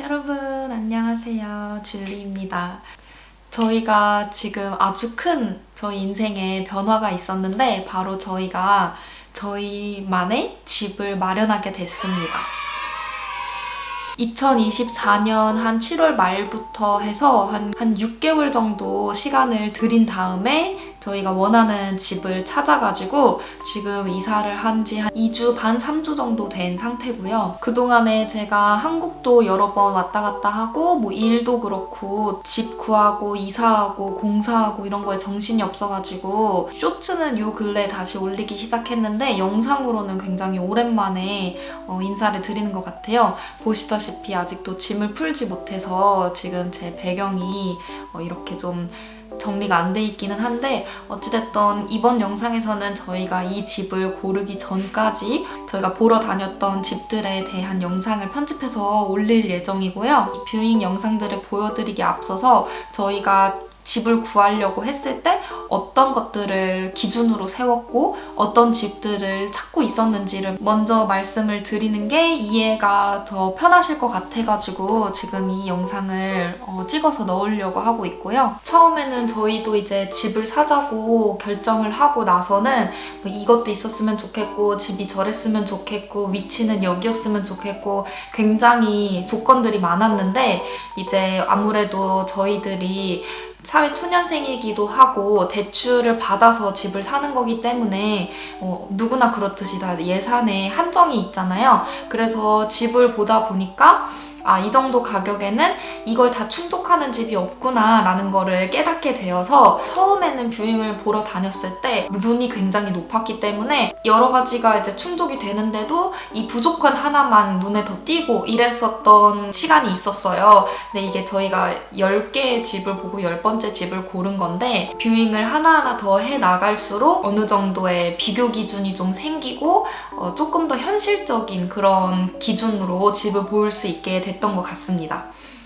여러분 안녕하세요. 줄리입니다. 저희가 지금 아주 큰 저희 인생에 변화가 있었는데 바로 저희가 저희만의 집을 마련하게 됐습니다. 2024년 한 7월 말부터 해서 한 6개월 정도 시간을 들인 다음에 저희가 원하는 집을 찾아가지고 지금 이사를 한 지 한 2주 반, 3주 정도 된 상태고요. 그동안에 제가 한국도 여러 번 왔다 갔다 하고 뭐 일도 그렇고 집 구하고 이사하고 공사하고 이런 거에 정신이 없어가지고 쇼츠는 요 근래 다시 올리기 시작했는데 영상으로는 굉장히 오랜만에 인사를 드리는 것 같아요. 보시다시피 아직도 짐을 풀지 못해서 지금 제 배경이 이렇게 좀 정리가 안 돼 있기는 한데 어찌됐든 이번 영상에서는 저희가 이 집을 고르기 전까지 저희가 보러 다녔던 집들에 대한 영상을 편집해서 올릴 예정이고요. 뷰잉 영상들을 보여드리기 앞서서 저희가 집을 구하려고 했을 때 어떤 것들을 기준으로 세웠고 어떤 집들을 찾고 있었는지를 먼저 말씀을 드리는 게 이해가 더 편하실 것 같아가지고 지금 이 영상을 찍어서 넣으려고 하고 있고요. 처음에는 저희도 이제 집을 사자고 결정을 하고 나서는 뭐 이것도 있었으면 좋겠고 집이 저랬으면 좋겠고 위치는 여기였으면 좋겠고 굉장히 조건들이 많았는데 이제 아무래도 저희들이 사회 초년생이기도 하고 대출을 받아서 집을 사는 거기 때문에 누구나 그렇듯이 다 예산에 한정이 있잖아요. 그래서 집을 보다 보니까 이 정도 가격에는 이걸 다 충족하는 집이 없구나 라는 거를 깨닫게 되어서 처음에는 뷰잉을 보러 다녔을 때 눈이 굉장히 높았기 때문에 여러 가지가 이제 충족이 되는데도 이 부족한 하나만 눈에 더 띄고 이랬었던 시간이 있었어요. 근데 이게 저희가 10개의 집을 보고 10번째 집을 고른 건데 뷰잉을 하나하나 더 해 나갈수록 어느 정도의 비교 기준이 좀 생기고 조금 더 현실적인 그런 기준으로 집을 볼 수 있게 됐던 것 같습니다.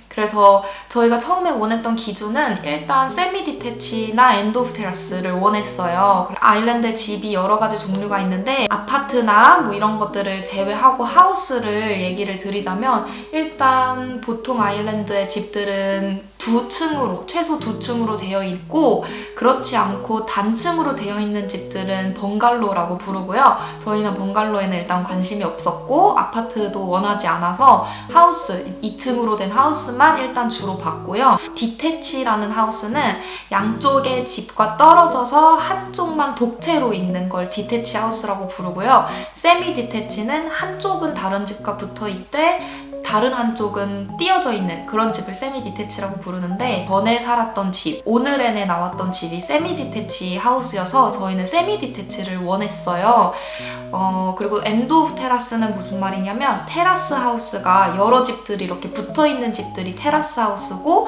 그래서 저희가 처음에 원했던 기준은 일단 세미 디태치나 엔드 오브 테라스를 원했어요. 아일랜드 집이 여러 가지 종류가 있는데 아파트나 뭐 이런 것들을 제외하고 하우스를 얘기를 드리자면 일단 보통 아일랜드의 집들은 최소 2층으로 되어 있고 그렇지 않고 단층으로 되어 있는 집들은 번갈로라고 부르고요. 저희는 번갈로에는 일단 관심이 없었고 아파트도 원하지 않아서 하우스, 2층으로 된 하우스만 일단 주로 봤고요. 디태치라는 하우스는 양쪽의 집과 떨어져서 한쪽만 독채로 있는 걸 디태치 하우스라고 부르고요. 세미 디태치는 한쪽은 다른 집과 붙어 있되 다른 한쪽은 띄어져 있는 그런 집을 세미 디태치라고 부르는데 전에 살았던 집, 오늘엔에 나왔던 집이 세미 디태치 하우스여서 저희는 세미 디태치를 원했어요. 그리고 엔드 오브 테라스는 무슨 말이냐면 테라스 하우스가 여러 집들이 이렇게 붙어있는 집들이 테라스 하우스고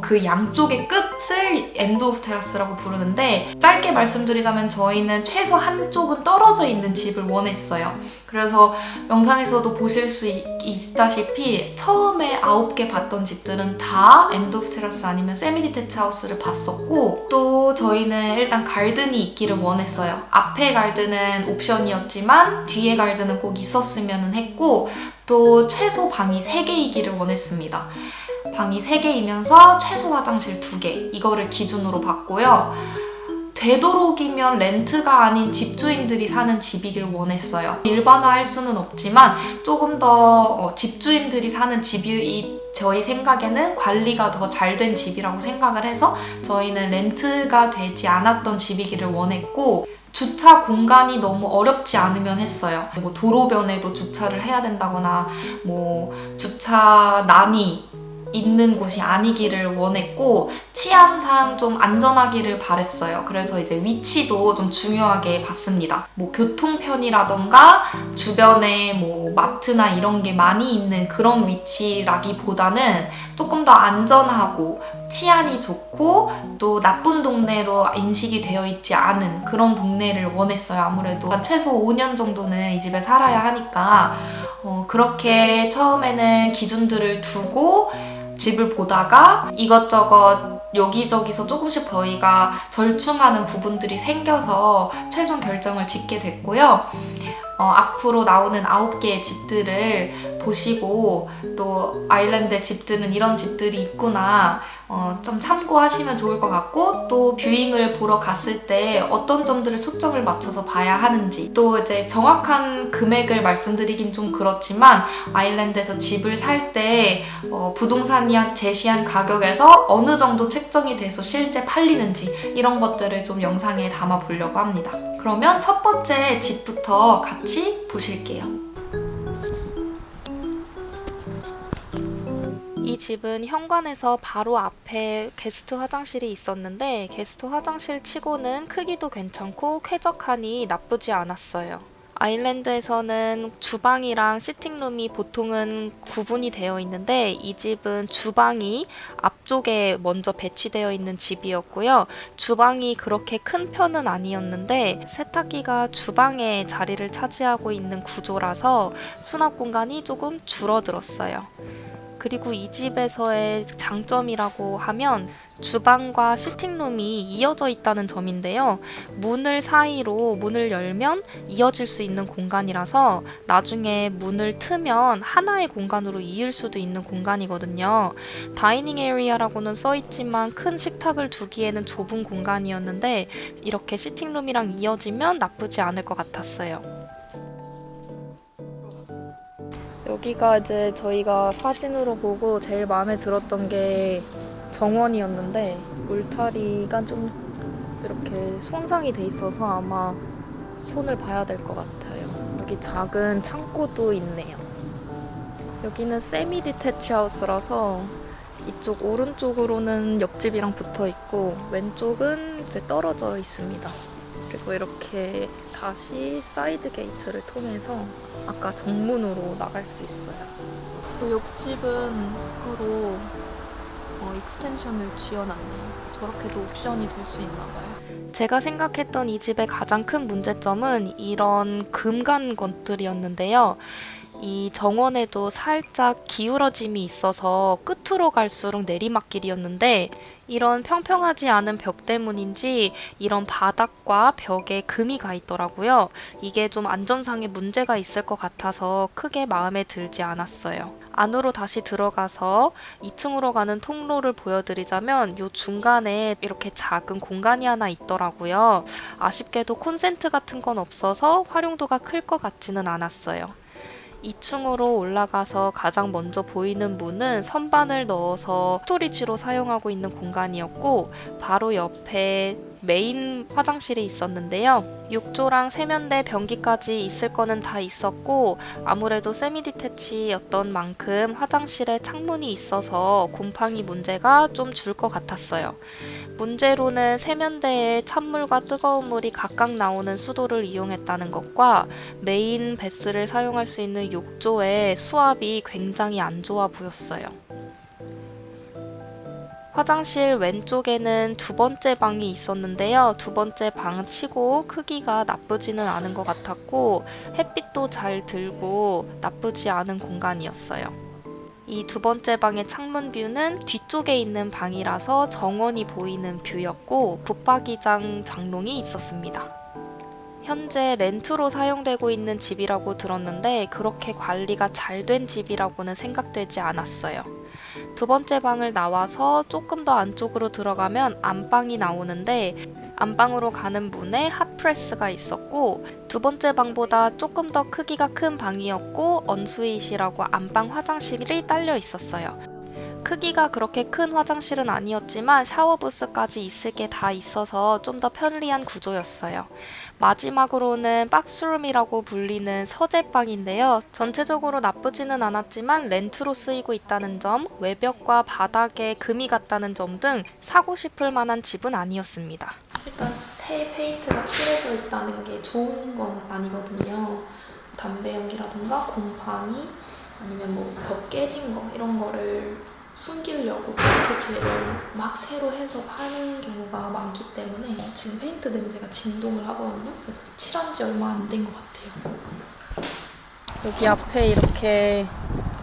그 양쪽의 끝을 엔드 오브 테라스라고 부르는데 짧게 말씀드리자면 저희는 최소 한쪽은 떨어져 있는 집을 원했어요. 그래서 영상에서도 보실 수 있다시피 처음에 9개 봤던 집들은 다 엔드 오브 테라스 아니면 세미 디태치 하우스를 봤었고 또 저희는 일단 가든이 있기를 원했어요. 앞에 가든은 옵션이었지만 뒤에 가든은 꼭 있었으면 했고 또 최소 방이 3개이기를 원했습니다. 방이 3개이면서 최소 화장실 2개 이거를 기준으로 봤고요. 되도록이면 렌트가 아닌 집주인들이 사는 집이길 원했어요. 일반화할 수는 없지만 조금 더 집주인들이 사는 집이 저희 생각에는 관리가 더 잘 된 집이라고 생각을 해서 저희는 렌트가 되지 않았던 집이기를 원했고 주차 공간이 너무 어렵지 않으면 했어요. 뭐 도로변에도 주차를 해야 된다거나 뭐 주차난이 있는 곳이 아니기를 원했고 치안상 좀 안전하기를 바랬어요. 그래서 이제 위치도 좀 중요하게 봤습니다. 뭐 교통편이라던가 주변에 뭐 마트나 이런 게 많이 있는 그런 위치라기보다는 조금 더 안전하고 치안이 좋고 또 나쁜 동네로 인식이 되어 있지 않은 그런 동네를 원했어요. 아무래도 최소 5년 정도는 이 집에 살아야 하니까 그렇게 처음에는 기준들을 두고 집을 보다가 이것저것 여기저기서 조금씩 저희가 절충하는 부분들이 생겨서 최종 결정을 짓게 됐고요. 앞으로 나오는 9개의 집들을 보시고 또 아일랜드 집들은 이런 집들이 있구나 좀 참고하시면 좋을 것 같고 또 뷰잉을 보러 갔을 때 어떤 점들을 초점을 맞춰서 봐야 하는지 또 이제 정확한 금액을 말씀드리긴 좀 그렇지만 아일랜드에서 집을 살 때 부동산이 제시한 가격에서 어느 정도 책정이 돼서 실제 팔리는지 이런 것들을 좀 영상에 담아 보려고 합니다. 그러면 첫 번째 집부터 같이 보실게요. 이 집은 현관에서 바로 앞에 게스트 화장실이 있었는데 게스트 화장실 치고는 크기도 괜찮고 쾌적하니 나쁘지 않았어요. 아일랜드에서는 주방이랑 시팅룸이 보통은 구분이 되어 있는데 이 집은 주방이 앞쪽에 먼저 배치되어 있는 집이었고요. 주방이 그렇게 큰 편은 아니었는데 세탁기가 주방에 자리를 차지하고 있는 구조라서 수납 공간이 조금 줄어들었어요. 그리고 이 집에서의 장점이라고 하면 주방과 시팅룸이 이어져 있다는 점인데요. 문을 사이로 문을 열면 이어질 수 있는 공간이라서 나중에 문을 트면 하나의 공간으로 이을 수도 있는 공간이거든요. 다이닝 에리아라고는 써있지만 큰 식탁을 두기에는 좁은 공간이었는데 이렇게 시팅룸이랑 이어지면 나쁘지 않을 것 같았어요. 여기가 이제 저희가 사진으로 보고 제일 마음에 들었던 게 정원이었는데 울타리가 좀 이렇게 손상이 돼 있어서 아마 손을 봐야 될 것 같아요. 여기 작은 창고도 있네요. 여기는 세미 디태치 하우스라서 이쪽 오른쪽으로는 옆집이랑 붙어 있고 왼쪽은 이제 떨어져 있습니다. 그리고 이렇게 다시 사이드 게이트를 통해서 아까 정문으로 나갈 수 있어요. 저 옆집은 밖으로 익스텐션을 지어놨네요. 저렇게도 옵션이 될 수 있나 봐요. 제가 생각했던 이 집의 가장 큰 문제점은 이런 금간 것들이었는데요. 이 정원에도 살짝 기울어짐이 있어서 끝으로 갈수록 내리막길이었는데 이런 평평하지 않은 벽 때문인지 이런 바닥과 벽에 금이 가 있더라고요. 이게 좀 안전상의 문제가 있을 것 같아서 크게 마음에 들지 않았어요. 안으로 다시 들어가서 2층으로 가는 통로를 보여드리자면 이 중간에 이렇게 작은 공간이 하나 있더라고요. 아쉽게도 콘센트 같은 건 없어서 활용도가 클 것 같지는 않았어요. 2층으로 올라가서 가장 먼저 보이는 문은 선반을 넣어서 스토리지로 사용하고 있는 공간이었고 바로 옆에 메인 화장실이 있었는데요. 욕조랑 세면대, 변기까지 있을 거는 다 있었고 아무래도 세미 디태치였던 만큼 화장실에 창문이 있어서 곰팡이 문제가 좀 줄 것 같았어요. 문제로는 세면대에 찬물과 뜨거운 물이 각각 나오는 수도를 이용했다는 것과 메인 베스를 사용할 수 있는 욕조의 수압이 굉장히 안 좋아 보였어요. 화장실 왼쪽에는 두 번째 방이 있었는데요. 두 번째 방 치고 크기가 나쁘지는 않은 것 같았고 햇빛도 잘 들고 나쁘지 않은 공간이었어요. 이 두 번째 방의 창문 뷰는 뒤쪽에 있는 방이라서 정원이 보이는 뷰였고 붙박이장 장롱이 있었습니다. 현재 렌트로 사용되고 있는 집이라고 들었는데 그렇게 관리가 잘 된 집이라고는 생각되지 않았어요. 두 번째 방을 나와서 조금 더 안쪽으로 들어가면 안방이 나오는데 안방으로 가는 문에 핫프레스가 있었고 두 번째 방보다 조금 더 크기가 큰 방이었고 언스윗이라고 안방 화장실이 딸려 있었어요. 크기가 그렇게 큰 화장실은 아니었지만 샤워부스까지 있을 게 다 있어서 좀 더 편리한 구조였어요. 마지막으로는 박스룸이라고 불리는 서재방인데요. 전체적으로 나쁘지는 않았지만 렌트로 쓰이고 있다는 점, 외벽과 바닥에 금이 갔다는 점 등 사고 싶을 만한 집은 아니었습니다. 일단 새 페인트가 칠해져 있다는 게 좋은 건 아니거든요. 담배 연기라든가 곰팡이 아니면 뭐 벽 깨진 거 이런 거를 숨기려고 페인트 칠을 막 새로 해서 파는 경우가 많기 때문에 지금 페인트 냄새가 진동을 하거든요. 그래서 칠한 지 얼마 안 된 것 같아요. 여기 앞에 이렇게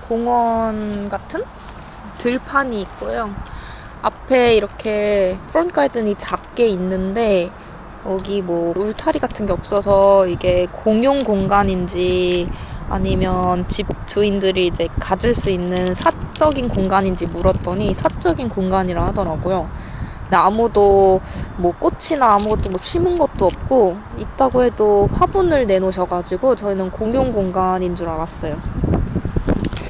공원 같은 들판이 있고요. 앞에 이렇게 프론트 가든이 작게 있는데 여기 뭐 울타리 같은 게 없어서 이게 공용 공간인지 아니면 집 주인들이 이제 가질 수 있는 사적인 공간인지 물었더니 사적인 공간이라 하더라고요. 근데 아무도 뭐 꽃이나 아무것도 뭐 심은 것도 없고 있다고 해도 화분을 내놓으셔가지고 저희는 공용 공간인 줄 알았어요.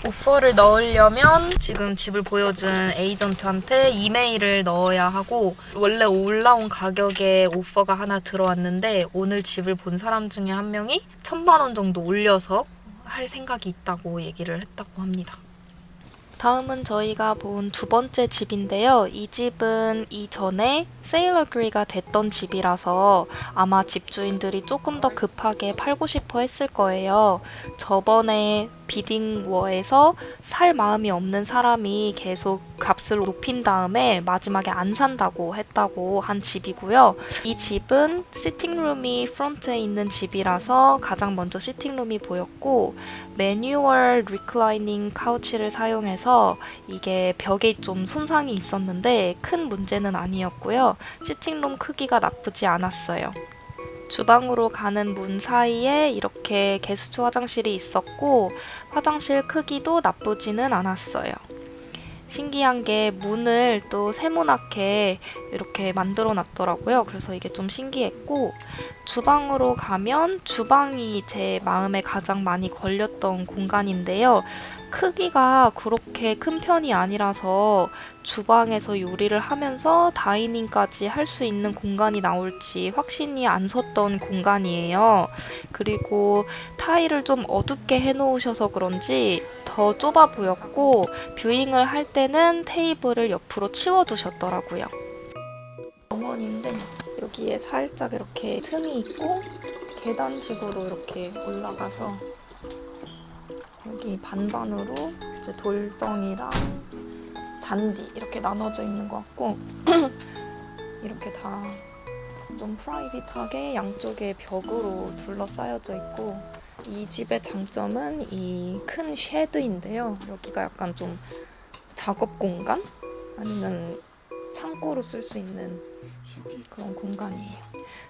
오퍼를 넣으려면 지금 집을 보여준 에이전트한테 이메일을 넣어야 하고 원래 올라온 가격에 오퍼가 하나 들어왔는데 오늘 집을 본 사람 중에 한 명이 1,000만 원 정도 올려서 할 생각이 있다고 얘기를 했다고 합니다. 다음은 저희가 본 두 번째 집인데요. 이 집은 이전에 세일 어그리가 됐던 집이라서 아마 집주인들이 조금 더 급하게 팔고 싶어 했을 거예요. 저번에 비딩워에서 살 마음이 없는 사람이 계속 값을 높인 다음에 마지막에 안 산다고 했다고 한 집이고요. 이 집은 시팅룸이 프론트에 있는 집이라서 가장 먼저 시팅룸이 보였고 매뉴얼 리클라이닝 카우치를 사용해서 이게 벽에 좀 손상이 있었는데 큰 문제는 아니었고요. 시팅룸 크기가 나쁘지 않았어요. 주방으로 가는 문 사이에 이렇게 게스트 화장실이 있었고 화장실 크기도 나쁘지는 않았어요. 신기한 게 문을 또 세모나게 이렇게 만들어 놨더라고요. 그래서 이게 좀 신기했고 주방으로 가면 주방이 제 마음에 가장 많이 걸렸던 공간인데요. 크기가 그렇게 큰 편이 아니라서 주방에서 요리를 하면서 다이닝까지 할 수 있는 공간이 나올지 확신이 안 섰던 공간이에요. 그리고 타일을 좀 어둡게 해놓으셔서 그런지 더 좁아 보였고 뷰잉을 할 때는 테이블을 옆으로 치워두셨더라고요. 정원인데 여기에 살짝 이렇게 틈이 있고 계단식으로 이렇게 올라가서 여기 반반으로 이제 돌덩이랑 잔디 이렇게 나눠져 있는 것 같고 이렇게 다 좀 프라이빗하게 양쪽에 벽으로 둘러싸여져 있고 이 집의 장점은 이 큰 쉐드인데요. 여기가 약간 좀 작업 공간? 아니면 창고로 쓸 수 있는 그런 공간이에요.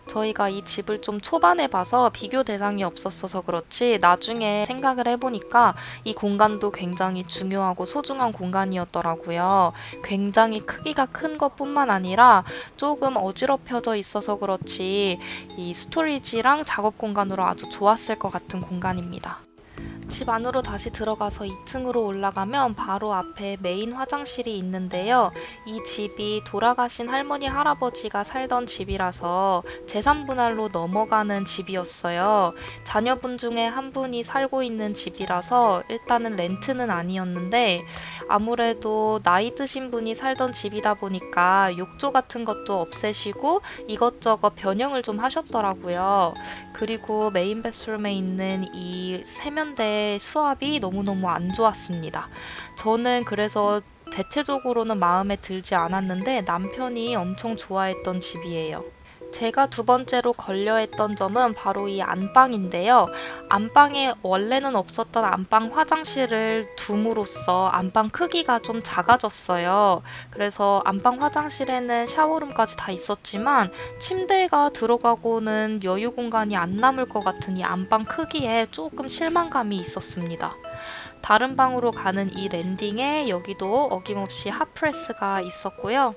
저희가 이 집을 좀 초반에 봐서 비교 대상이 없었어서 그렇지 나중에 생각을 해보니까 이 공간도 굉장히 중요하고 소중한 공간이었더라고요. 굉장히 크기가 큰 것뿐만 아니라 조금 어지럽혀져 있어서 그렇지 이 스토리지랑 작업 공간으로 아주 좋았을 것 같은 공간입니다. 집 안으로 다시 들어가서 2층으로 올라가면 바로 앞에 메인 화장실이 있는데요. 이 집이 돌아가신 할머니 할아버지가 살던 집이라서 재산분할로 넘어가는 집이었어요. 자녀분 중에 한 분이 살고 있는 집이라서 일단은 렌트는 아니었는데 아무래도 나이 드신 분이 살던 집이다 보니까 욕조 같은 것도 없애시고 이것저것 변형을 좀 하셨더라고요. 그리고 메인 베스룸에 있는 이 세면대 수압이 너무너무 안 좋았습니다. 저는 그래서 대체적으로는 마음에 들지 않았는데 남편이 엄청 좋아했던 집이에요. 제가 두 번째로 걸려했던 점은 바로 이 안방인데요. 안방에 원래는 없었던 안방 화장실을 둠으로써 안방 크기가 좀 작아졌어요. 그래서 안방 화장실에는 샤워룸까지 다 있었지만 침대가 들어가고는 여유 공간이 안 남을 것 같은 이 안방 크기에 조금 실망감이 있었습니다. 다른 방으로 가는 이 랜딩에 여기도 어김없이 핫프레스가 있었고요.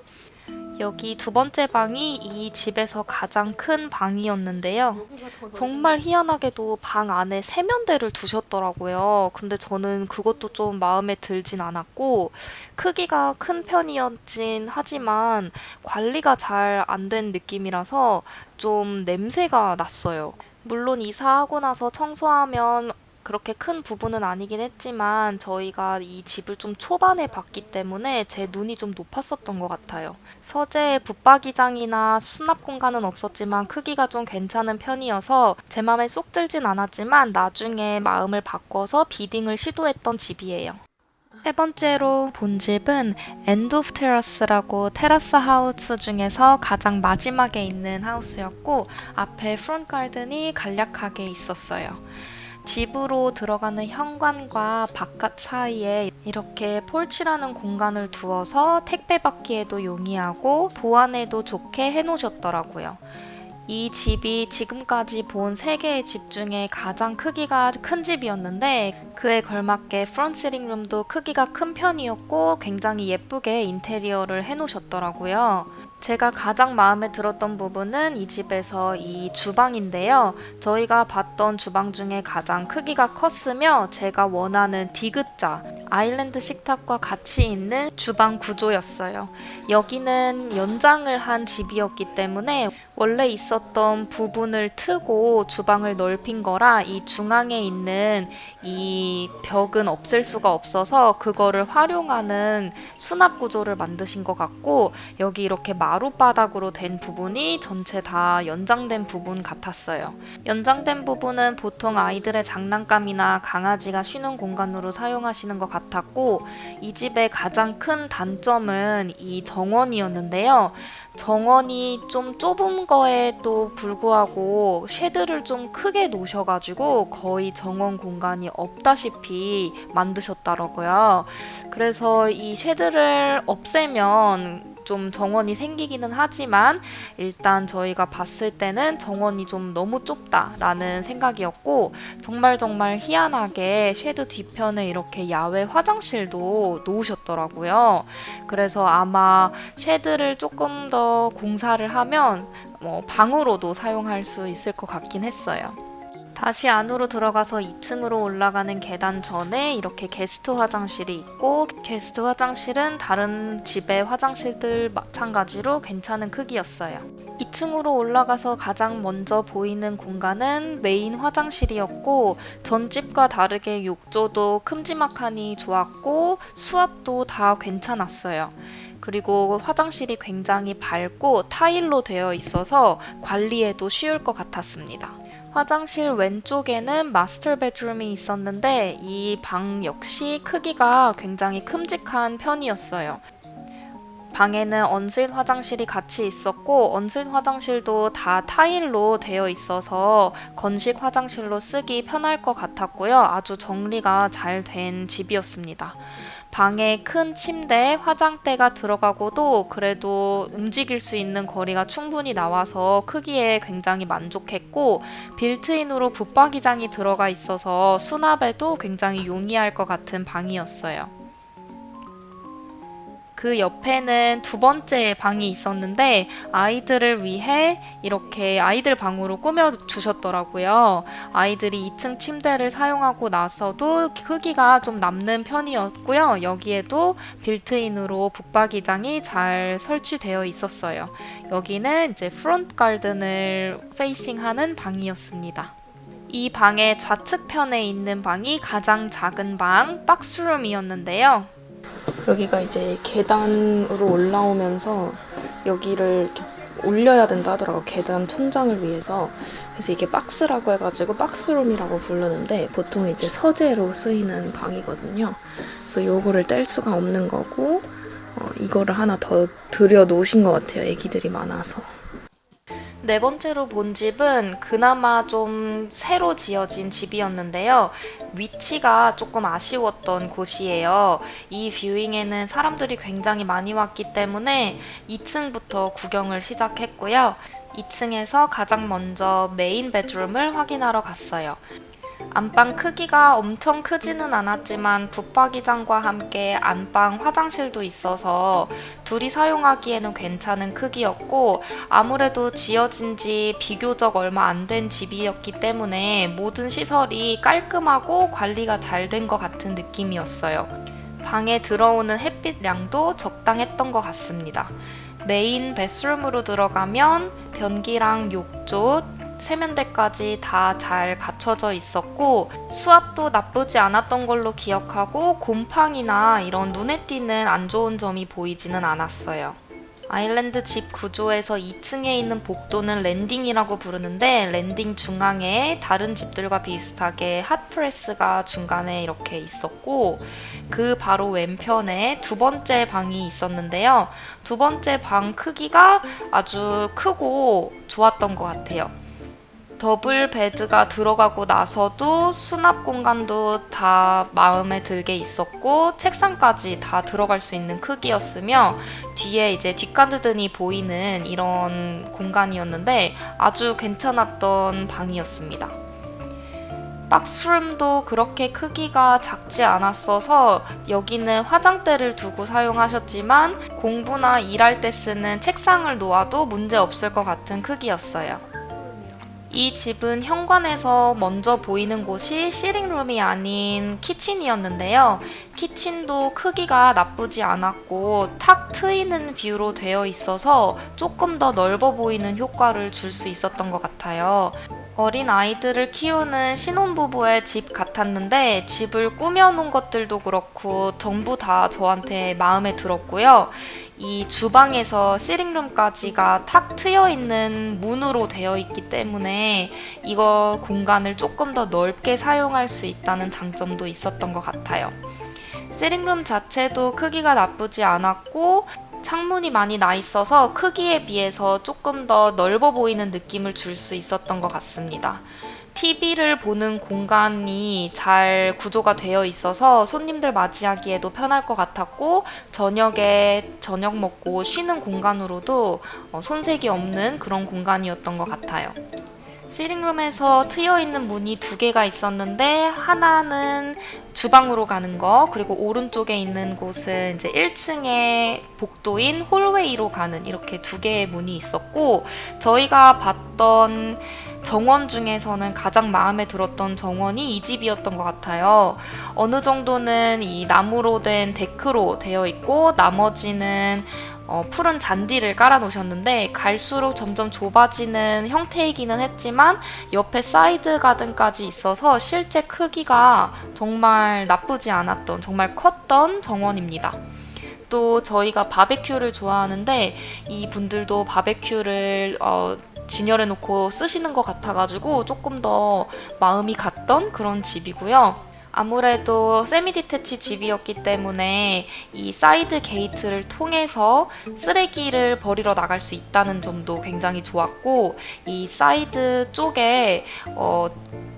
여기 두 번째 방이 이 집에서 가장 큰 방이었는데요. 정말 희한하게도 방 안에 세면대를 두셨더라고요. 근데 저는 그것도 좀 마음에 들진 않았고 크기가 큰 편이었긴 하지만 관리가 잘 안 된 느낌이라서 좀 냄새가 났어요. 물론 이사하고 나서 청소하면 그렇게 큰 부분은 아니긴 했지만 저희가 이 집을 좀 초반에 봤기 때문에 제 눈이 좀 높았었던 것 같아요. 서재에 붙박이장이나 수납 공간은 없었지만 크기가 좀 괜찮은 편이어서 제 마음에 쏙 들진 않았지만 나중에 마음을 바꿔서 비딩을 시도했던 집이에요. 세 번째로 본 집은 엔드 오브 테라스라고 테라스 하우스 중에서 가장 마지막에 있는 하우스였고 앞에 프론트 가든이 간략하게 있었어요. 집으로 들어가는 현관과 바깥 사이에 이렇게 폴치라는 공간을 두어서 택배 받기에도 용이하고 보안에도 좋게 해놓으셨더라고요. 이 집이 지금까지 본 3개의 집 중에 가장 크기가 큰 집이었는데 그에 걸맞게 프론트 시팅룸도 크기가 큰 편이었고 굉장히 예쁘게 인테리어를 해놓으셨더라고요. 제가 가장 마음에 들었던 부분은 이 집에서 이 주방인데요. 저희가 봤던 주방 중에 가장 크기가 컸으며 제가 원하는 디귿자 아일랜드 식탁과 같이 있는 주방 구조였어요. 여기는 연장을 한 집이었기 때문에 원래 있었던 부분을 트고 주방을 넓힌 거라 이 중앙에 있는 이 벽은 없앨 수가 없어서 그거를 활용하는 수납 구조를 만드신 것 같고 여기 이렇게 마룻바닥으로 된 부분이 전체 다 연장된 부분 같았어요. 연장된 부분은 보통 아이들의 장난감이나 강아지가 쉬는 공간으로 사용하시는 것 같았고 이 집의 가장 큰 단점은 이 정원이었는데요. 정원이 좀 좁은 거에도 불구하고 쉐드를 좀 크게 놓으셔가지고 거의 정원 공간이 없다시피 만드셨더라고요. 그래서 이 쉐드를 없애면 좀 정원이 생기기는 하지만 일단 저희가 봤을 때는 정원이 좀 너무 좁다라는 생각이었고 정말 희한하게 쉐드 뒤편에 이렇게 야외 화장실도 놓으셨더라고요. 그래서 아마 쉐드를 조금 더 공사를 하면 방으로도 사용할 수 있을 것 같긴 했어요. 다시 안으로 들어가서 2층으로 올라가는 계단 전에 이렇게 게스트 화장실이 있고 게스트 화장실은 다른 집의 화장실들 마찬가지로 괜찮은 크기였어요. 2층으로 올라가서 가장 먼저 보이는 공간은 메인 화장실이었고 전집과 다르게 욕조도 큼지막하니 좋았고 수압도 다 괜찮았어요. 그리고 화장실이 굉장히 밝고 타일로 되어 있어서 관리에도 쉬울 것 같았습니다. 화장실 왼쪽에는 마스터 베드룸이 있었는데 이 방 역시 크기가 굉장히 큼직한 편이었어요. 방에는 언스윗 화장실이 같이 있었고 언스윗 화장실도 다 타일로 되어 있어서 건식 화장실로 쓰기 편할 것 같았고요. 아주 정리가 잘 된 집이었습니다. 방에 큰 침대, 화장대가 들어가고도 그래도 움직일 수 있는 거리가 충분히 나와서 크기에 굉장히 만족했고 빌트인으로 붙박이장이 들어가 있어서 수납에도 굉장히 용이할 것 같은 방이었어요. 그 옆에는 두 번째 방이 있었는데 아이들을 위해 이렇게 아이들 방으로 꾸며주셨더라고요. 아이들이 2층 침대를 사용하고 나서도 크기가 좀 남는 편이었고요. 여기에도 빌트인으로 북박이장이 잘 설치되어 있었어요. 여기는 이제 프론트 가든을 페이싱하는 방이었습니다. 이 방의 좌측편에 있는 방이 가장 작은 방, 박스룸이었는데요. 여기가 이제 계단으로 올라오면서 여기를 이렇게 올려야 된다 하더라고. 계단 천장을 위해서. 그래서 이게 박스라고 해가지고 박스룸이라고 부르는데 보통 이제 서재로 쓰이는 방이거든요. 그래서 요거를 뗄 수가 없는 거고 이거를 하나 더 들여 놓으신 것 같아요. 애기들이 많아서. 네 번째로 본 집은 그나마 좀 새로 지어진 집이었는데요. 위치가 조금 아쉬웠던 곳이에요. 이 뷰잉에는 사람들이 굉장히 많이 왔기 때문에 2층부터 구경을 시작했고요. 2층에서 가장 먼저 메인 베드룸을 확인하러 갔어요. 안방 크기가 엄청 크지는 않았지만 붙박이장과 함께 안방 화장실도 있어서 둘이 사용하기에는 괜찮은 크기였고 아무래도 지어진 지 비교적 얼마 안 된 집이었기 때문에 모든 시설이 깔끔하고 관리가 잘 된 것 같은 느낌이었어요. 방에 들어오는 햇빛량도 적당했던 것 같습니다. 메인 베스룸으로 들어가면 변기랑 욕조, 세면대까지 다 잘 갖춰져 있었고 수압도 나쁘지 않았던 걸로 기억하고 곰팡이나 이런 눈에 띄는 안 좋은 점이 보이지는 않았어요. 아일랜드 집 구조에서 2층에 있는 복도는 랜딩이라고 부르는데 랜딩 중앙에 다른 집들과 비슷하게 핫프레스가 중간에 이렇게 있었고 그 바로 왼편에 두 번째 방이 있었는데요. 두 번째 방 크기가 아주 크고 좋았던 것 같아요. 더블 베드가 들어가고 나서도 수납 공간도 다 마음에 들게 있었고 책상까지 다 들어갈 수 있는 크기였으며 뒤에 이제 뒷가드등이 보이는 이런 공간이었는데 아주 괜찮았던 방이었습니다. 박스룸도 그렇게 크기가 작지 않았어서 여기는 화장대를 두고 사용하셨지만 공부나 일할 때 쓰는 책상을 놓아도 문제 없을 것 같은 크기였어요. 이 집은 현관에서 먼저 보이는 곳이 시링룸이 아닌 키친이었는데요. 키친도 크기가 나쁘지 않았고 탁 트이는 뷰로 되어 있어서 조금 더 넓어 보이는 효과를 줄 수 있었던 것 같아요. 어린 아이들을 키우는 신혼부부의 집 같았는데 집을 꾸며놓은 것들도 그렇고 전부 다 저한테 마음에 들었고요. 이 주방에서 시링룸까지가 탁 트여있는 문으로 되어 있기 때문에 이거 공간을 조금 더 넓게 사용할 수 있다는 장점도 있었던 것 같아요. 시링룸 자체도 크기가 나쁘지 않았고 창문이 많이 나 있어서 크기에 비해서 조금 더 넓어 보이는 느낌을 줄 수 있었던 것 같습니다. TV를 보는 공간이 잘 구조가 되어 있어서 손님들 맞이하기에도 편할 것 같았고 저녁에 저녁 먹고 쉬는 공간으로도 손색이 없는 그런 공간이었던 것 같아요. 시링룸에서 트여있는 문이 2개가 있었는데 하나는 주방으로 가는 거, 그리고 오른쪽에 있는 곳은 이제 1층의 복도인 홀웨이로 가는 이렇게 2개의 문이 있었고 저희가 봤던 정원 중에서는 가장 마음에 들었던 정원이 이 집이었던 것 같아요. 어느 정도는 이 나무로 된 데크로 되어 있고 나머지는 푸른 잔디를 깔아 놓으셨는데 갈수록 점점 좁아지는 형태이기는 했지만 옆에 사이드 가든까지 있어서 실제 크기가 정말 나쁘지 않았던, 정말 컸던 정원입니다. 또 저희가 바베큐를 좋아하는데 이 분들도 바베큐를 진열해 놓고 쓰시는 것 같아가지고 조금 더 마음이 갔던 그런 집이고요. 아무래도 세미 디태치 집이었기 때문에 이 사이드 게이트를 통해서 쓰레기를 버리러 나갈 수 있다는 점도 굉장히 좋았고 이 사이드 쪽에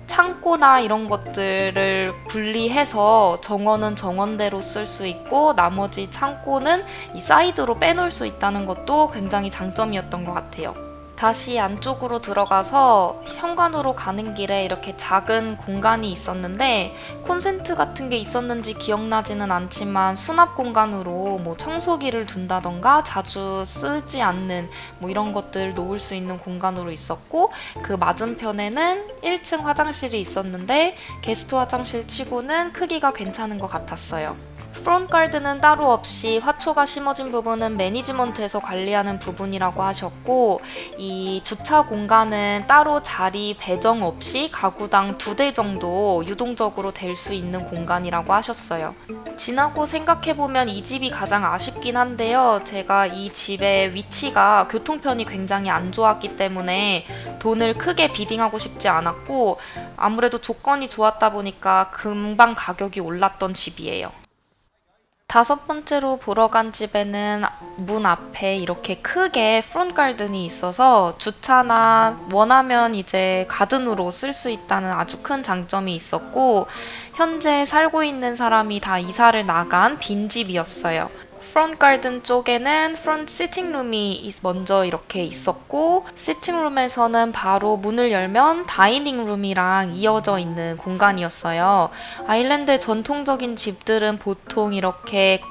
창고나 이런 것들을 분리해서 정원은 정원대로 쓸 수 있고 나머지 창고는 이 사이드로 빼놓을 수 있다는 것도 굉장히 장점이었던 것 같아요. 다시 안쪽으로 들어가서 현관으로 가는 길에 이렇게 작은 공간이 있었는데 콘센트 같은 게 있었는지 기억나지는 않지만 수납 공간으로 뭐 청소기를 둔다던가 자주 쓰지 않는 뭐 이런 것들 놓을 수 있는 공간으로 있었고 그 맞은편에는 1층 화장실이 있었는데 게스트 화장실 치고는 크기가 괜찮은 것 같았어요. 프론트 가든은 따로 없이 화초가 심어진 부분은 매니지먼트에서 관리하는 부분이라고 하셨고 이 주차 공간은 따로 자리 배정 없이 가구당 2대 정도 유동적으로 될 수 있는 공간이라고 하셨어요. 지나고 생각해보면 이 집이 가장 아쉽긴 한데요. 제가 이 집의 위치가 교통편이 굉장히 안 좋았기 때문에 돈을 크게 비딩하고 싶지 않았고 아무래도 조건이 좋았다 보니까 금방 가격이 올랐던 집이에요. 5번째로 보러 간 집에는 문 앞에 이렇게 크게 프론트 가든이 있어서 주차나 원하면 이제 가든으로 쓸 수 있다는 아주 큰 장점이 있었고 현재 살고 있는 사람이 다 이사를 나간 빈집이었어요. 프론트 가든 쪽에는 프론트 시팅룸이 먼저 이렇게 있었고 시팅룸에서는 바로 문을 열면 다이닝룸이랑 이어져 있는 공간이었어요. 아일랜드의 전통적인 집들은 보통 이렇게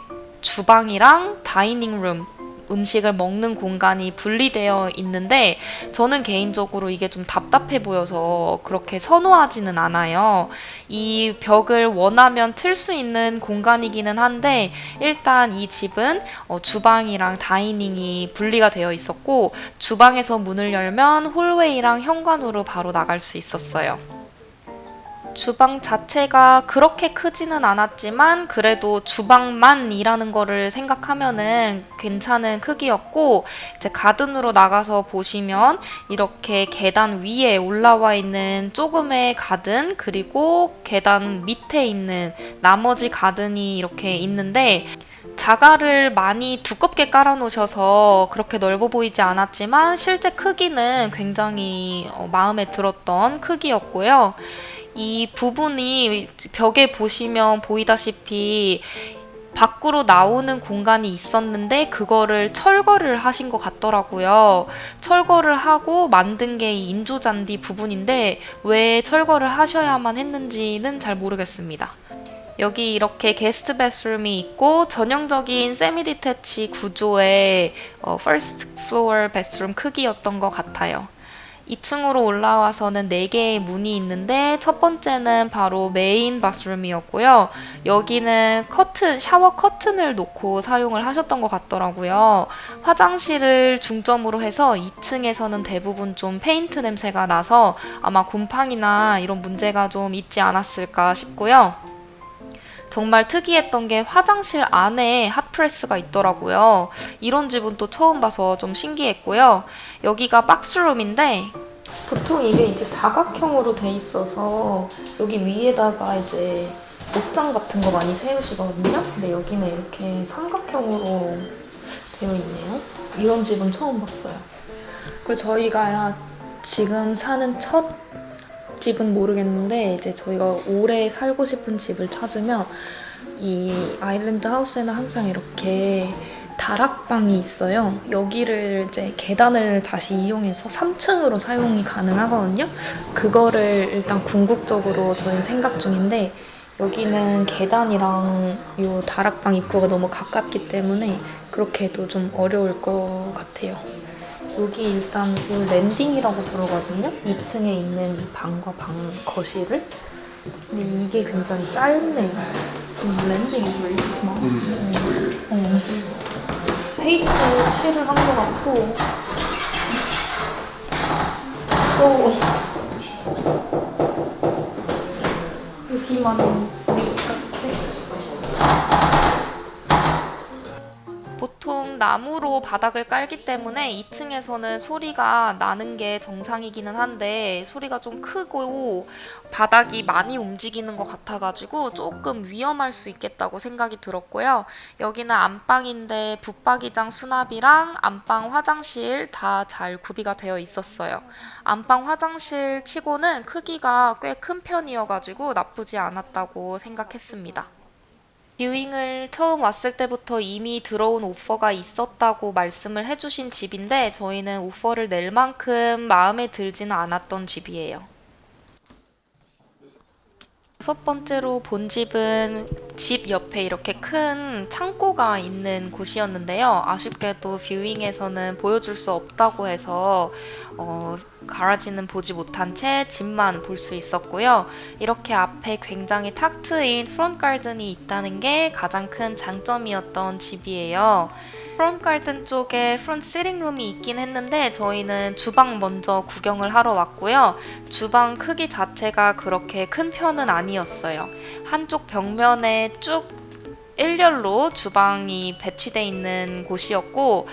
주방이랑 다이닝룸 음식을 먹는 공간이 분리되어 있는데 저는 개인적으로 이게 좀 답답해 보여서 그렇게 선호하지는 않아요. 이 벽을 원하면 틀 수 있는 공간이기는 한데 일단 이 집은 주방이랑 다이닝이 분리가 되어 있었고 주방에서 문을 열면 홀웨이랑 현관으로 바로 나갈 수 있었어요. 주방 자체가 그렇게 크지는 않았지만 그래도 주방만 일하는 거를 생각하면은 괜찮은 크기였고 이제 가든으로 나가서 보시면 이렇게 계단 위에 올라와 있는 조금의 가든 그리고 계단 밑에 있는 나머지 가든이 이렇게 있는데 자갈을 많이 두껍게 깔아 놓으셔서 그렇게 넓어 보이지 않았지만 실제 크기는 굉장히 마음에 들었던 크기였고요. 이 부분이 벽에 보시면 보이다시피 밖으로 나오는 공간이 있었는데 그거를 철거를 하신 것 같더라고요. 철거를 하고 만든 게 이 인조잔디 부분인데 왜 철거를 하셔야만 했는지는 잘 모르겠습니다. 여기 이렇게 게스트 베스룸이 있고 전형적인 세미 디태치 구조의 퍼스트 플로어 베스룸 크기였던 것 같아요. 2층으로 올라와서는 4개의 문이 있는데 첫 번째는 바로 메인 바스룸이었고요. 여기는 샤워 커튼을 놓고 사용을 하셨던 것 같더라고요. 화장실을 중점으로 해서 2층에서는 대부분 좀 페인트 냄새가 나서 아마 곰팡이나 이런 문제가 좀 있지 않았을까 싶고요. 정말 특이했던 게 화장실 안에 핫프레스가 있더라고요. 이런 집은 또 처음 봐서 좀 신기했고요. 여기가 박스룸인데 보통 이게 이제 사각형으로 돼 있어서 여기 위에다가 이제 옷장 같은 거 많이 세우시거든요. 근데 여기는 이렇게 삼각형으로 되어 있네요. 이런 집은 처음 봤어요. 그리고 저희가 지금 사는 첫 집은 모르겠는데 이제 저희가 오래 살고 싶은 집을 찾으면 이 아일랜드 하우스에는 항상 이렇게 다락방이 있어요. 여기를 이제 계단을 다시 이용해서 3층으로 사용이 가능하거든요. 그거를 일단 궁극적으로 저희는 생각 중인데 여기는 계단이랑 이 다락방 입구가 너무 가깝기 때문에 그렇게 해도 좀 어려울 것 같아요. 여기 일단 이 랜딩이라고 부르거든요. 2층에 있는 이 방과 방 거실을. 근데 이게 굉장히 짧네요. 랜딩이 really small. 페인트 칠을 한 것 같고 또 여기만 이렇게 보통 나무로 바닥을 깔기 때문에 2층에서는 소리가 나는 게 정상이기는 한데 소리가 좀 크고 바닥이 많이 움직이는 것 같아가지고 조금 위험할 수 있겠다고 생각이 들었고요. 여기는 안방인데 붙박이장 수납이랑 안방 화장실 다 잘 구비가 되어 있었어요. 안방 화장실 치고는 크기가 꽤 큰 편이어가지고 나쁘지 않았다고 생각했습니다. 뷰잉을 처음 왔을 때부터 이미 들어온 오퍼가 있었다고 말씀을 해주신 집인데 저희는 오퍼를 낼 만큼 마음에 들지는 않았던 집이에요. 첫 번째로 본 집은 집 옆에 이렇게 큰 창고가 있는 곳이었는데요. 아쉽게도 뷰잉에서는 보여줄 수 없다고 해서 가라지는 보지 못한 채 집만 볼 수 있었고요. 이렇게 앞에 굉장히 탁 트인 프론트 가든이 있다는 게 가장 큰 장점이었던 집이에요. 프론트 가든 쪽에 프론트 시팅룸이 있긴 했는데 저희는 주방 먼저 구경을 하러 왔고요. 주방 크기 자체가 그렇게 큰 편은 아니었어요. 한쪽 벽면에 쭉 일렬로 주방이 배치되어 있는 곳이었고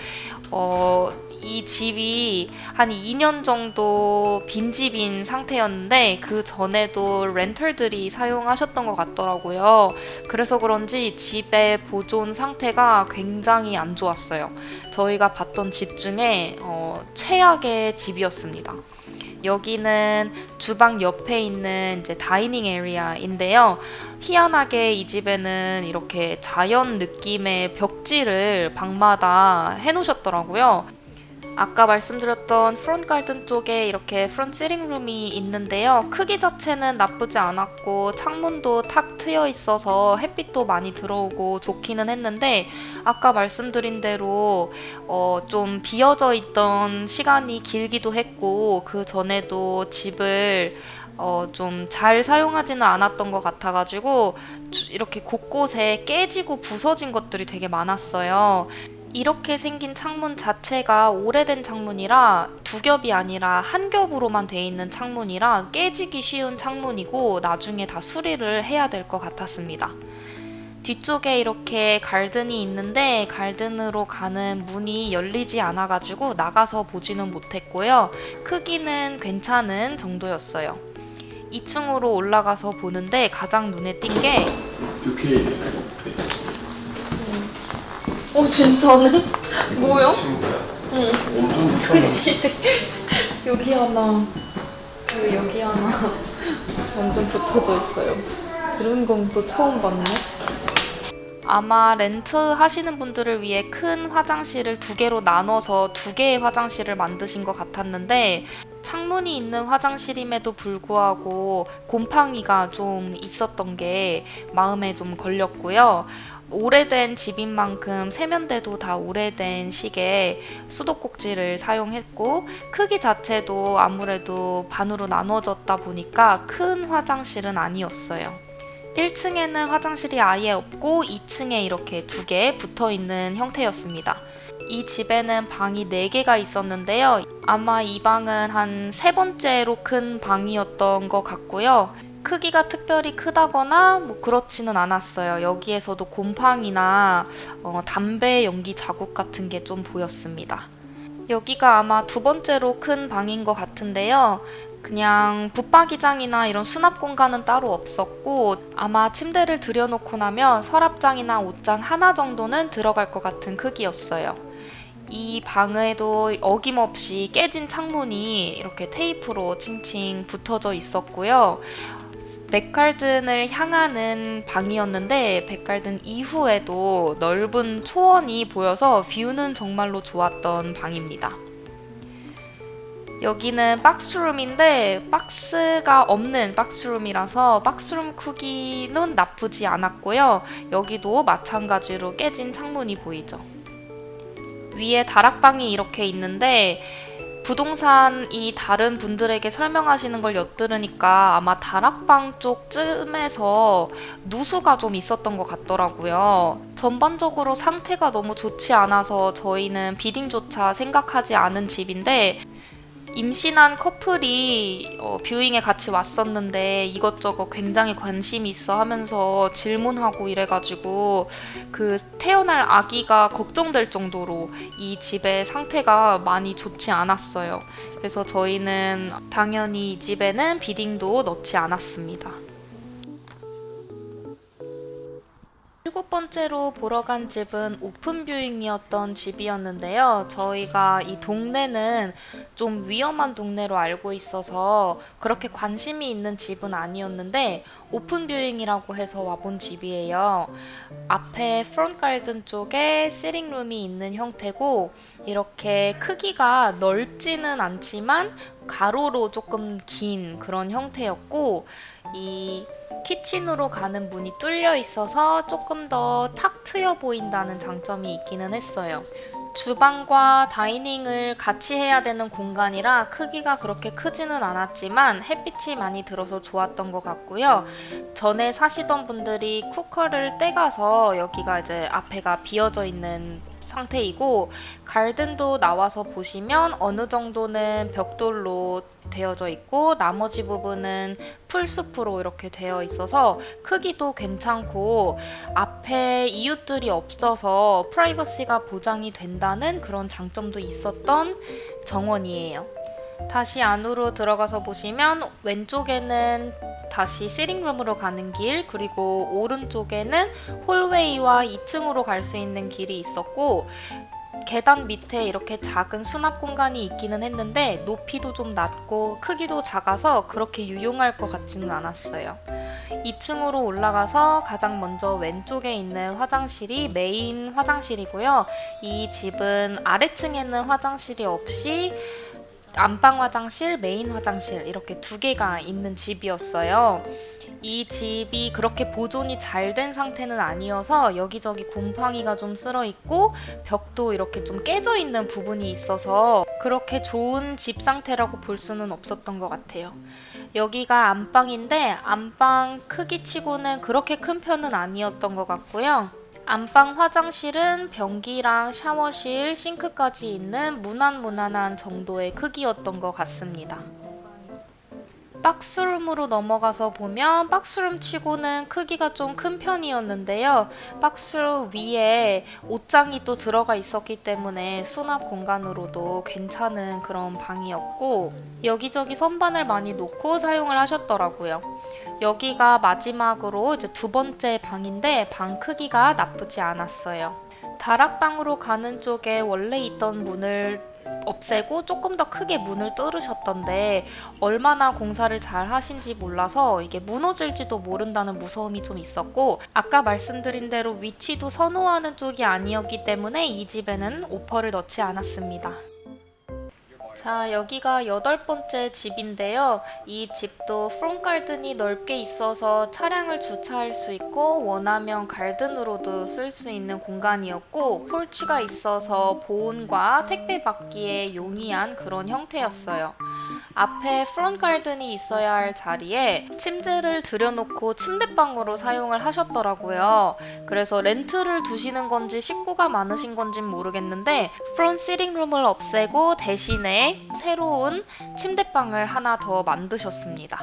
이 집이 한 2년 정도 빈집인 상태였는데 그 전에도 렌털들이 사용하셨던 것 같더라고요. 그래서 그런지 집의 보존 상태가 굉장히 안 좋았어요. 저희가 봤던 집 중에 최악의 집이었습니다. 여기는 주방 옆에 있는 이제 다이닝 에리아인데요. 희한하게 이 집에는 이렇게 자연 느낌의 벽지를 방마다 해놓으셨더라고요. 아까 말씀드렸던 프론트 가든 쪽에 이렇게 프론트 시팅룸이 있는데요. 크기 자체는 나쁘지 않았고 창문도 탁 트여 있어서 햇빛도 많이 들어오고 좋기는 했는데 아까 말씀드린 대로 좀 비어져 있던 시간이 길기도 했고 그 전에도 집을 좀 잘 사용하지는 않았던 것 같아가지고 이렇게 곳곳에 깨지고 부서진 것들이 되게 많았어요. 이렇게 생긴 창문 자체가 오래된 창문이라 두 겹이 아니라 한 겹으로만 돼 있는 창문이라 깨지기 쉬운 창문이고 나중에 다 수리를 해야 될 것 같았습니다. 뒤쪽에 이렇게 갈든이 있는데 갈든으로 가는 문이 열리지 않아가지고 나가서 보지는 못했고요. 크기는 괜찮은 정도였어요. 2층으로 올라가서 보는데 가장 눈에 띈 게 진짜네? 뭐야? 친구야. 응. 엄청 스시대. 여기 하나, 그리고 여기 하나 완전 붙어져 있어요. 이런 건 또 처음 봤네. 아마 렌트 하시는 분들을 위해 큰 화장실을 2개로 나눠서 2개의 화장실을 만드신 것 같았는데 창문이 있는 화장실임에도 불구하고 곰팡이가 좀 있었던 게 마음에 좀 걸렸고요. 오래된 집인 만큼 세면대도 다 오래된 식의 수도꼭지를 사용했고 크기 자체도 아무래도 반으로 나눠졌다 보니까 큰 화장실은 아니었어요. 1층에는 화장실이 아예 없고 2층에 이렇게 2개 붙어 있는 형태였습니다. 이 집에는 방이 4개가 있었는데요. 아마 이 방은 한 3번째로 큰 방이었던 것 같고요. 크기가 특별히 크다거나 뭐 그렇지는 않았어요. 여기에서도 곰팡이나 담배 연기 자국 같은 게 좀 보였습니다. 여기가 아마 2번째로 큰 방인 것 같은데요. 그냥 붙박이장이나 이런 수납 공간은 따로 없었고 아마 침대를 들여놓고 나면 서랍장이나 옷장 하나 정도는 들어갈 것 같은 크기였어요. 이 방에도 어김없이 깨진 창문이 이렇게 테이프로 칭칭 붙어져 있었고요. 백갈든을 향하는 방이었는데 백갈든 이후에도 넓은 초원이 보여서 뷰는 정말로 좋았던 방입니다. 여기는 박스룸인데 박스가 없는 박스룸이라서 박스룸 크기는 나쁘지 않았고요. 여기도 마찬가지로 깨진 창문이 보이죠. 위에 다락방이 이렇게 있는데 부동산이 다른 분들에게 설명하시는 걸 엿들으니까 아마 다락방 쪽쯤에서 누수가 좀 있었던 것 같더라고요. 전반적으로 상태가 너무 좋지 않아서 저희는 비딩조차 생각하지 않은 집인데 임신한 커플이 뷰잉에 같이 왔었는데 이것저것 굉장히 관심이 있어 하면서 질문하고 이래가지고 그 태어날 아기가 걱정될 정도로 이 집의 상태가 많이 좋지 않았어요. 그래서 저희는 당연히 이 집에는 비딩도 넣지 않았습니다. 7번째로 보러 간 집은 오픈 뷰잉이었던 집이었는데요. 저희가 이 동네는 좀 위험한 동네로 알고 있어서 그렇게 관심이 있는 집은 아니었는데 오픈 뷰잉이라고 해서 와본 집이에요. 앞에 프론트 가든 쪽에 시팅룸이 있는 형태고 이렇게 크기가 넓지는 않지만 가로로 조금 긴 그런 형태였고 이 키친으로 가는 문이 뚫려 있어서 조금 더 탁 트여 보인다는 장점이 있기는 했어요. 주방과 다이닝을 같이 해야 되는 공간이라 크기가 그렇게 크지는 않았지만 햇빛이 많이 들어서 좋았던 것 같고요. 전에 사시던 분들이 쿠커를 떼가서 여기가 이제 앞에가 비어져 있는 상태이고 갈든도 나와서 보시면 어느 정도는 벽돌로 되어져 있고 나머지 부분은 풀숲으로 이렇게 되어 있어서 크기도 괜찮고 앞에 이웃들이 없어서 프라이버시가 보장이 된다는 그런 장점도 있었던 정원이에요. 다시 안으로 들어가서 보시면 왼쪽에는 다시 시팅룸으로 가는 길, 그리고 오른쪽에는 홀웨이와 2층으로 갈 수 있는 길이 있었고 계단 밑에 이렇게 작은 수납 공간이 있기는 했는데 높이도 좀 낮고 크기도 작아서 그렇게 유용할 것 같지는 않았어요. 2층으로 올라가서 가장 먼저 왼쪽에 있는 화장실이 메인 화장실이고요. 이 집은 아래층에는 화장실이 없이 안방 화장실, 메인 화장실 이렇게 2개가 있는 집이었어요. 이 집이 그렇게 보존이 잘 된 상태는 아니어서 여기저기 곰팡이가 좀 쓸어 있고 벽도 이렇게 좀 깨져 있는 부분이 있어서 그렇게 좋은 집 상태라고 볼 수는 없었던 것 같아요. 여기가 안방인데 안방 크기치고는 그렇게 큰 편은 아니었던 것 같고요. 안방 화장실은 변기랑 샤워실, 싱크까지 있는 무난무난한 정도의 크기였던 것 같습니다. 박스룸으로 넘어가서 보면 박스룸 치고는 크기가 좀 큰 편이었는데요. 박스룸 위에 옷장이 또 들어가 있었기 때문에 수납 공간으로도 괜찮은 그런 방이었고 여기저기 선반을 많이 놓고 사용을 하셨더라고요. 여기가 마지막으로 이제 두 번째 방인데 방 크기가 나쁘지 않았어요. 다락방으로 가는 쪽에 원래 있던 문을 없애고 조금 더 크게 문을 뚫으셨던데 얼마나 공사를 잘 하신지 몰라서 이게 무너질지도 모른다는 무서움이 좀 있었고 아까 말씀드린 대로 위치도 선호하는 쪽이 아니었기 때문에 이 집에는 오퍼를 넣지 않았습니다. 자, 여기가 8번째 집인데요. 이 집도 프론트 가든이 넓게 있어서 차량을 주차할 수 있고 원하면 가든으로도 쓸 수 있는 공간이었고 폴치가 있어서 보온과 택배 받기에 용이한 그런 형태였어요. 앞에 프론트 가든이 있어야 할 자리에 침대를 들여놓고 침대방으로 사용을 하셨더라고요. 그래서 렌트를 두시는 건지 식구가 많으신 건진 모르겠는데 프론트 시팅룸을 없애고 대신에 새로운 침대방을 하나 더 만드셨습니다.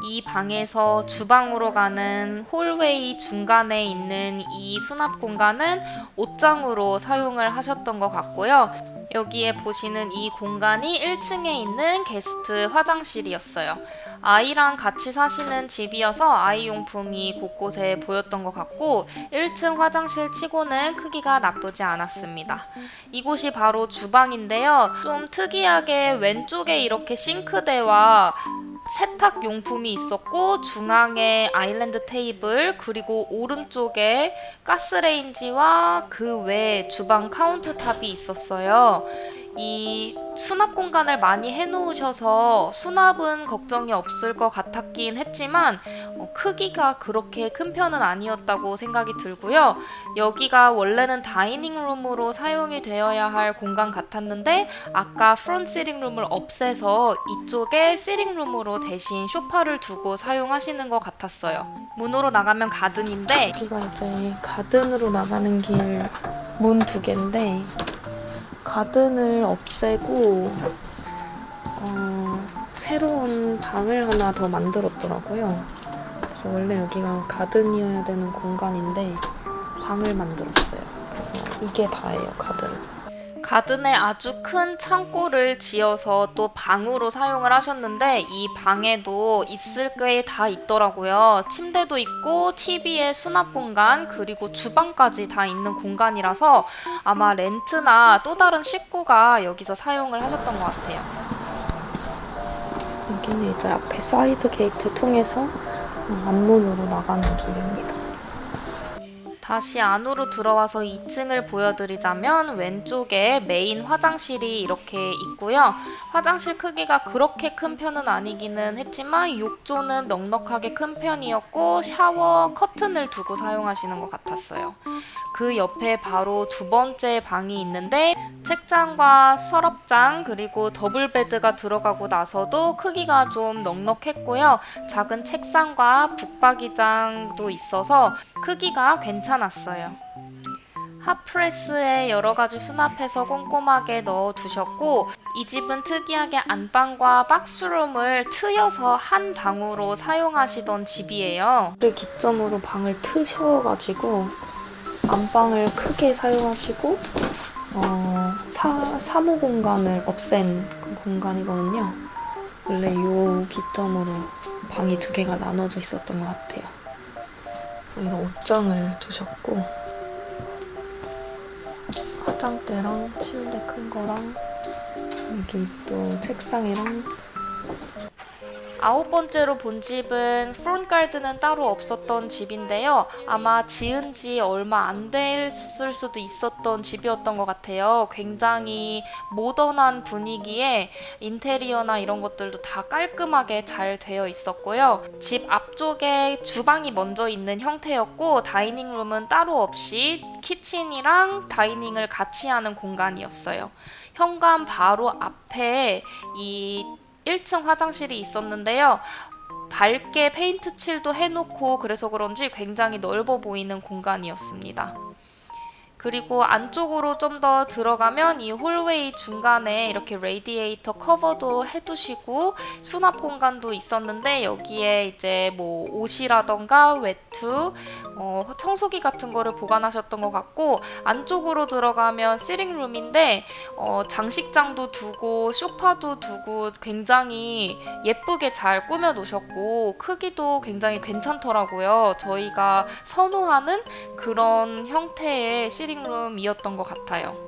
이 방에서 주방으로 가는 홀웨이 중간에 있는 이 수납 공간은 옷장으로 사용을 하셨던 것 같고요. 여기에 보시는 이 공간이 1층에 있는 게스트 화장실이었어요. 아이랑 같이 사시는 집이어서 아이 용품이 곳곳에 보였던 것 같고 1층 화장실 치고는 크기가 나쁘지 않았습니다. 이곳이 바로 주방인데요. 좀 특이하게 왼쪽에 이렇게 싱크대와 세탁 용품이 있었고 중앙에 아일랜드 테이블 그리고 오른쪽에 가스레인지와 그 외에 주방 카운터탑이 있었어요. 이 수납 공간을 많이 해놓으셔서 수납은 걱정이 없을 것 같았긴 했지만 크기가 그렇게 큰 편은 아니었다고 생각이 들고요. 여기가 원래는 다이닝룸으로 사용이 되어야 할 공간 같았는데 아까 프론트 시팅룸을 없애서 이쪽에 시팅룸으로 대신 소파를 두고 사용하시는 것 같았어요. 문으로 나가면 가든인데 여기가 이제 가든으로 나가는 길 문 2개인데 가든을 없애고 새로운 방을 하나 더 만들었더라고요. 그래서 원래 여기가 가든이어야 되는 공간인데 방을 만들었어요. 그래서 이게 다예요, 가든. 가든에 아주 큰 창고를 지어서 또 방으로 사용을 하셨는데 이 방에도 있을 게 다 있더라고요. 침대도 있고 TV에 수납 공간 그리고 주방까지 다 있는 공간이라서 아마 렌트나 또 다른 식구가 여기서 사용을 하셨던 것 같아요. 여기는 이제 앞에 사이드 게이트 통해서 앞문으로 나가는 길입니다. 다시 안으로 들어와서 2층을 보여드리자면 왼쪽에 메인 화장실이 이렇게 있고요. 화장실 크기가 그렇게 큰 편은 아니기는 했지만 욕조는 넉넉하게 큰 편이었고 샤워 커튼을 두고 사용하시는 것 같았어요. 그 옆에 바로 두 번째 방이 있는데 책장과 서랍장 그리고 더블 베드가 들어가고 나서도 크기가 좀 넉넉했고요. 작은 책상과 북박이장도 있어서 크기가 괜찮았어요. 핫프레스에 여러 가지 수납해서 꼼꼼하게 넣어두셨고 이 집은 특이하게 안방과 박스룸을 트여서 한 방으로 사용하시던 집이에요. 를 기점으로 방을 트셔가지고 안방을 크게 사용하시고 사무 공간을 없앤 그 공간이거든요. 원래 요 기점으로 방이 2개가 나눠져 있었던 것 같아요. 그래서 이런 옷장을 두셨고 화장대랑 침대 큰 거랑 여기 또 책상이랑 9번째로 본 집은 프론트 가든은 따로 없었던 집인데요. 아마 지은 지 얼마 안 됐을 수도 있었던 집이었던 것 같아요. 굉장히 모던한 분위기에 인테리어나 이런 것들도 다 깔끔하게 잘 되어 있었고요. 집 앞쪽에 주방이 먼저 있는 형태였고 다이닝룸은 따로 없이 키친이랑 다이닝을 같이 하는 공간이었어요. 현관 바로 앞에 이 1층 화장실이 있었는데요. 밝게 페인트 칠도 해놓고 그래서 그런지 굉장히 넓어 보이는 공간이었습니다. 그리고 안쪽으로 좀 더 들어가면 이 홀웨이 중간에 이렇게 레디에이터 커버도 해두시고 수납 공간도 있었는데 여기에 이제 뭐 옷이라던가 외투, 청소기 같은 거를 보관하셨던 것 같고 안쪽으로 들어가면 시링룸인데 장식장도 두고 소파도 두고 굉장히 예쁘게 잘 꾸며 놓으셨고 크기도 굉장히 괜찮더라고요. 저희가 선호하는 그런 형태의 시링룸이었던 것 같아요.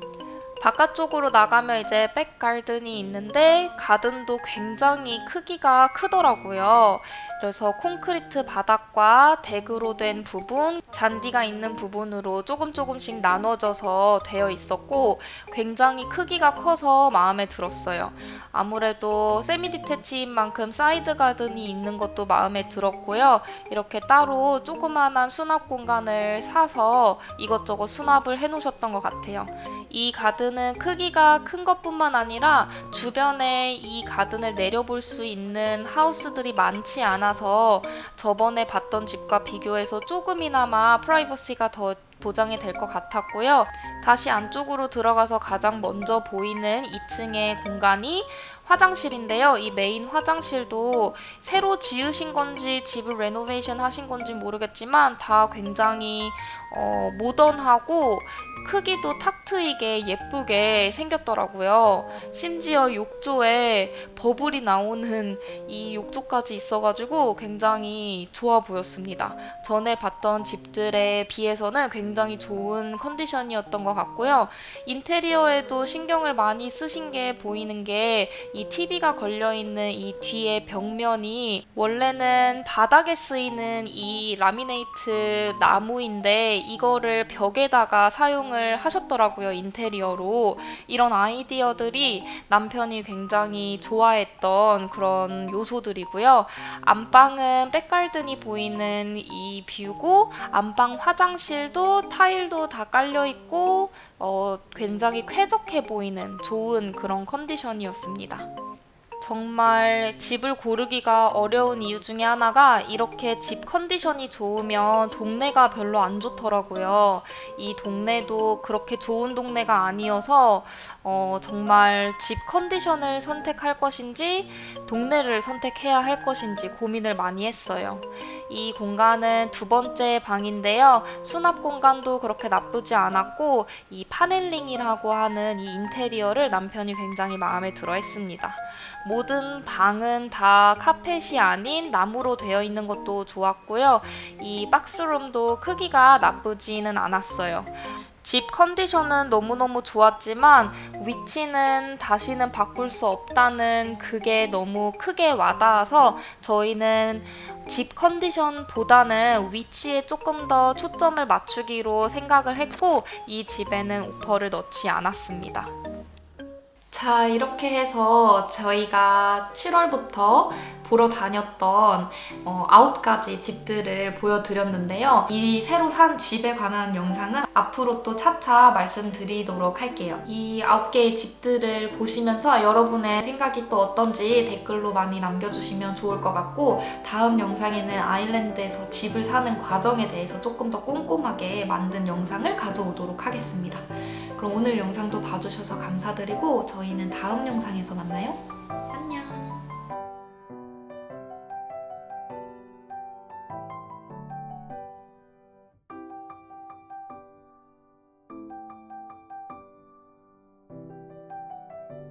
바깥쪽으로 나가면 이제 백가든이 있는데 가든도 굉장히 크기가 크더라고요. 그래서 콘크리트 바닥과 덱으로 된 부분, 잔디가 있는 부분으로 조금씩 나눠져서 되어 있었고 굉장히 크기가 커서 마음에 들었어요. 아무래도 세미 디태치인 만큼 사이드 가든이 있는 것도 마음에 들었고요. 이렇게 따로 조그만한 수납 공간을 사서 이것저것 수납을 해놓으셨던 것 같아요. 이 가든은 크기가 큰 것뿐만 아니라 주변에 이 가든을 내려볼 수 있는 하우스들이 많지 않아서 저번에 봤던 집과 비교해서 조금이나마 프라이버시가 더 보장이 될 것 같았고요. 다시 안쪽으로 들어가서 가장 먼저 보이는 2층의 공간이 화장실인데요. 이 메인 화장실도 새로 지으신 건지 집을 레노베이션 하신 건지 모르겠지만 다 굉장히 모던하고 크기도 탁 트이게 예쁘게 생겼더라고요. 심지어 욕조에 버블이 나오는 이 욕조까지 있어가지고 굉장히 좋아 보였습니다. 전에 봤던 집들에 비해서는 굉장히 좋은 컨디션이었던 것 같고요. 인테리어에도 신경을 많이 쓰신 게 보이는 게 이 TV가 걸려있는 이 뒤에 벽면이 원래는 바닥에 쓰이는 이 라미네이트 나무인데 이거를 벽에다가 사용을 하셨더라고요. 인테리어로. 이런 아이디어들이 남편이 굉장히 좋아했던 그런 요소들이고요. 안방은 백가든이 보이는 이 뷰고 안방 화장실도 타일도 다 깔려있고 굉장히 쾌적해 보이는 좋은 그런 컨디션이었습니다. 정말 집을 고르기가 어려운 이유 중에 하나가 이렇게 집 컨디션이 좋으면 동네가 별로 안 좋더라고요. 이 동네도 그렇게 좋은 동네가 아니어서 정말 집 컨디션을 선택할 것인지 동네를 선택해야 할 것인지 고민을 많이 했어요. 이 공간은 두 번째 방인데요. 수납 공간도 그렇게 나쁘지 않았고 이 파넬링이라고 하는 이 인테리어를 남편이 굉장히 마음에 들어 했습니다. 모든 방은 다 카펫이 아닌 나무로 되어 있는 것도 좋았고요. 이 박스룸도 크기가 나쁘지는 않았어요. 집 컨디션은 너무너무 좋았지만 위치는 다시는 바꿀 수 없다는 그게 너무 크게 와닿아서 저희는 집 컨디션보다는 위치에 조금 더 초점을 맞추기로 생각을 했고 이 집에는 오퍼를 넣지 않았습니다. 자, 이렇게 해서 저희가 7월부터 보러 다녔던 9가지 집들을 보여드렸는데요. 이 새로 산 집에 관한 영상은 앞으로 또 차차 말씀드리도록 할게요. 이 9개의 집들을 보시면서 여러분의 생각이 또 어떤지 댓글로 많이 남겨주시면 좋을 것 같고 다음 영상에는 아일랜드에서 집을 사는 과정에 대해서 조금 더 꼼꼼하게 만든 영상을 가져오도록 하겠습니다. 그럼 오늘 영상도 봐주셔서 감사드리고 저희는 다음 영상에서 만나요.